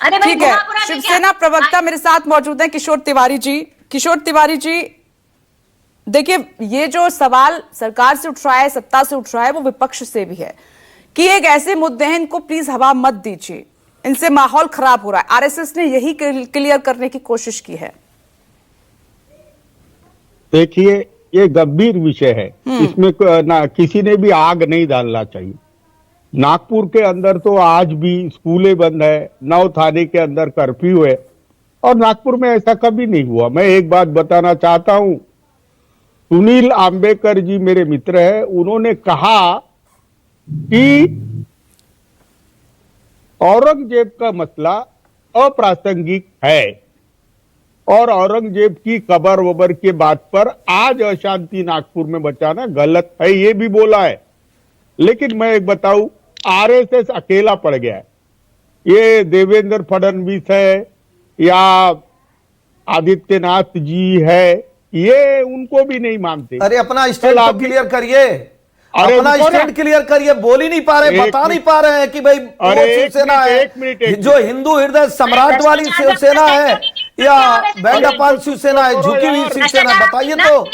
अरे भाई ठीक है, शिवसेना प्रवक्ता मेरे साथ मौजूद हैं किशोर तिवारी जी। किशोर तिवारी जी, देखिए ये जो सवाल सरकार से उठ रहा है, सत्ता से उठ रहा है, वो विपक्ष से भी है कि एक ऐसे मुद्दे हैं, इनको प्लीज हवा मत दीजिए, इनसे माहौल खराब हो रहा है। आरएसएस ने यही क्लियर करने की कोशिश की है। देखिए, ये गंभीर विषय है, इसमें ना किसी ने भी आग नहीं डालना चाहिए। नागपुर के अंदर तो आज भी स्कूलें बंद है, 9 थाने के अंदर कर्फ्यू है, और नागपुर में ऐसा कभी नहीं हुआ। मैं एक बात बताना चाहता हूं, सुनील आंबेडकर जी मेरे मित्र हैं, उन्होंने कहा कि औरंगजेब का मसला अप्रासंगिक है और औरंगजेब की कबर वबर के बात पर आज अशांति नागपुर में बचाना गलत है, ये भी बोला है। लेकिन मैं एक बताऊं, आरएसएस अकेला पड़ गया है। ये देवेंद्र फडणवीस है या आदित्यनाथ जी है, ये उनको भी नहीं मानते। अरे अपना स्टैंड तो क्लियर करिए, अपना स्टैंड क्लियर करिए। बोल ही नहीं पा रहे, बता नहीं पा रहे हैं कि भाई शिवसेना है जो हिंदू हृदय सम्राट वाली शिवसेना है या बैंड अपार शिवसेना है, झुकी हुई शिवसेना, बताइए तो।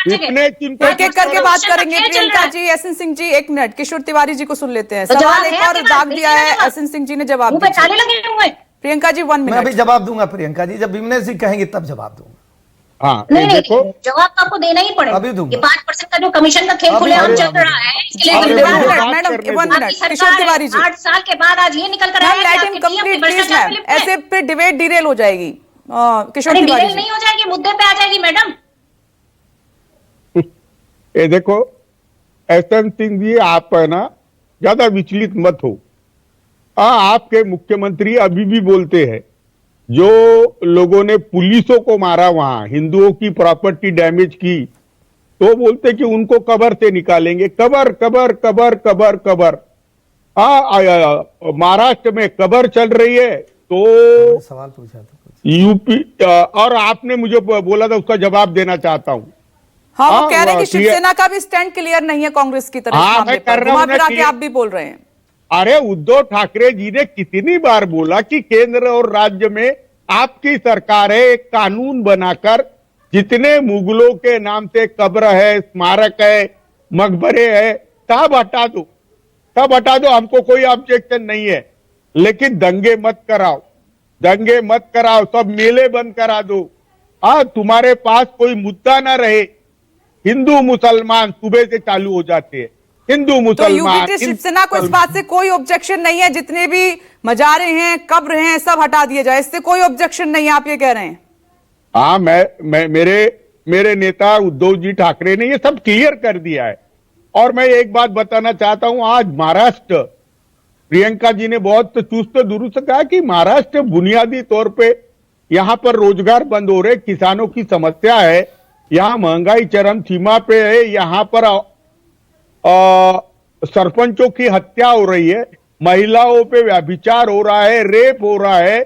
एक एक करके बात करेंगे। प्रियंका जी, एसएन सिंह जी, एक मिनट, किशोर तिवारी जी को सुन लेते हैं। सवाल एक और दाग दिया है, एसएन सिंह जी ने जवाब दिया। प्रियंका जी 1 मिनट। मैं अभी जवाब दूंगा प्रियंका जी, जब विमलेश जी कहेंगे तब जवाब दूंगा। हाँ, नहीं, जवाब तो आपको देना ही पड़ेगा। अभी दूंगा। 5% का जो कमीशन का खेल खुलेआम चल रहा है, इसके लिए मैडम 1 मिनट, किशोर तिवारी जी 8 साल के बाद आज ये निकल कर आया कि ऐसे फिर डिबेट डिरेल हो जाएगी। किशोर तिवारी जी नहीं हो जाएगी, मुद्दे पे आ जाएगी मैडम। ये देखो एसएन सिंह जी, आप है ना ज्यादा विचलित मत हो। आपके मुख्यमंत्री अभी भी बोलते हैं जो लोगों ने पुलिसों को मारा, वहां हिंदुओं की प्रॉपर्टी डैमेज की, तो बोलते कि उनको कबर से निकालेंगे। Cover cover cover cover cover. Maharashtra में कबर चल रही है तो सवाल पूछा था यूपी, और आपने मुझे बोला था, उसका जवाब देना चाहता हूं। हाँ, वो कह रहे हैं कि शिवसेना का भी स्टैंड क्लियर नहीं है कांग्रेस की तरफ। हाँ, मैं कर रहा हूं, आप भी बोल रहे हैं। अरे उद्धव ठाकरे जी ने कितनी बार बोला कि केंद्र और राज्य में आपकी सरकार है, एक कानून बनाकर जितने मुगलों के नाम से कब्र है, स्मारक है, मकबरे है, सब हटा दो, सब हटा दो, हमको कोई ऑब्जेक्शन नहीं है। लेकिन दंगे मत कराओ, दंगे मत कराओ, सब मेले बंद करा दो। तुम्हारे पास कोई मुद्दा ना रहे। हिंदू मुसलमान सुबह से चालू हो जाते हैं, हिंदू मुसलमान। तो शिवसेना को इस बात से कोई ऑब्जेक्शन नहीं है, जितने भी मजारे हैं, कब्र हैं, सब हटा दिए जाए, इससे कोई ऑब्जेक्शन नहीं है, आप ये कह रहे हैं? हाँ, मेरे नेता उद्धव जी ठाकरे ने ये सब क्लियर कर दिया है। और मैं एक बात बताना चाहता हूं, आज महाराष्ट्र, प्रियंका जी ने बहुत चुस्त दुरुस्त कहा कि महाराष्ट्र बुनियादी तौर पे यहां पर रोजगार बंद हो रहे, किसानों की समस्या है, यहां महंगाई चरम सीमा पे है, यहां पर सरपंचों की हत्या हो रही है, महिलाओं पे व्यभिचार हो रहा है, रेप हो रहा है।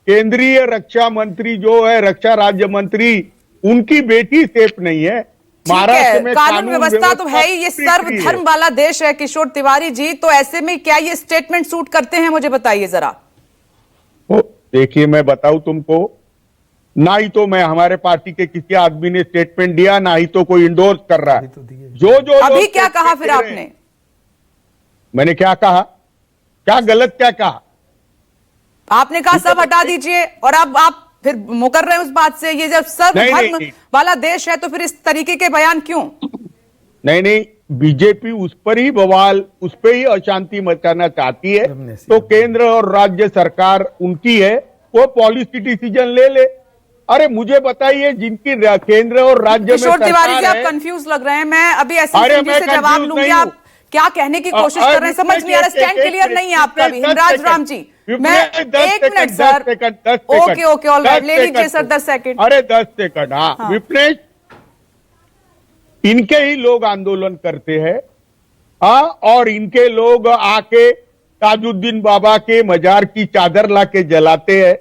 केंद्रीय रक्षा मंत्री जो है, रक्षा राज्य मंत्री, उनकी बेटी सेफ नहीं है। महाराष्ट्र में कानून व्यवस्था तो है ही, ये सर्वधर्म वाला देश है किशोर तिवारी जी, तो ऐसे में क्या ये स्टेटमेंट सूट करते हैं, मुझे बताइए जरा। देखिए, मैं बताऊं तुमको, ना ही तो मैं हमारे पार्टी के किसी आदमी ने स्टेटमेंट दिया, ना ही तो कोई इंडोर्स कर रहा है। जो अभी क्या कहा फिर आपने? मैंने क्या कहा? क्या गलत क्या कहा? आपने कहा सब हटा दीजिए, और अब आप फिर मुकर रहे हैं उस बात से। ये जब सर्वधर्म वाला देश है तो फिर इस तरीके के बयान क्यों? नहीं, बीजेपी उस पर ही बवाल, उस पर ही अशांति मचाना चाहती है, तो केंद्र और राज्य सरकार उनकी है, वो पॉलिसी डिसीजन ले ले। अरे मुझे बताइए, जिनकी केंद्र और राज्य में किशोर तिवारी जी, आप कंफ्यूज लग रहे हैं। मैं अभी एसएन जी से जवाब लूंगी, आप क्या कहने की कोशिश कर रहे हैं समझ नहीं आ रहा। स्टैंड क्लियर नहीं है आपका भी। हिमराज राम जी, मैं 1 मिनट सर। ओके, ऑलराइट, ले लीजिए सर 10 सेकंड। अरे 10 सेकंड। हाँ, विपनेश, इनके ही लोग आंदोलन करते हैं, और इनके लोग आके ताजुद्दीन बाबा के मजार की चादर लाके जलाते हैं,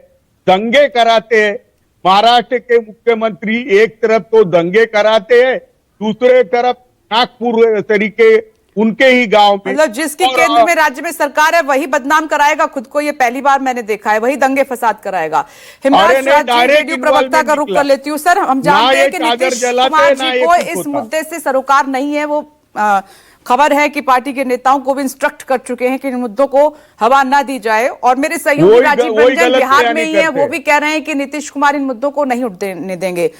दंगे कराते हैं। महाराष्ट्र के मुख्यमंत्री एक तरफ तो दंगे कराते हैं, दूसरे तरफ नागपुर तरीके उनके ही गांव में। मतलब जिसकी और- केंद्र में राज्य में सरकार है वही बदनाम कराएगा खुद को, ये पहली बार मैंने देखा है, वही दंगे फसाद कराएगा। हिमराज नहीं, राज जी, direct जेडीयू प्रवक्ता का रुख निकला। कर लेती हूँ। सर, हम ना जानते ये हैं कि चादर नीतीश जलाते, कुमार ना जी ये को कुछ इस होता। मुद्दे से सरोकार नहीं है। वो खबर है कि पार्टी के नेताओं को भी इंस्ट्रक्ट कर चुके हैं कि इन मुद्दों को हवा ना दी जाए। और मेरे सहयोगी वही राजीव वही रंजन गलत बिहार बयानी में ही है, करते वो भी कह रहे हैं कि नीतीश कुमार इन मुद्दों को नहीं उठने देंगे।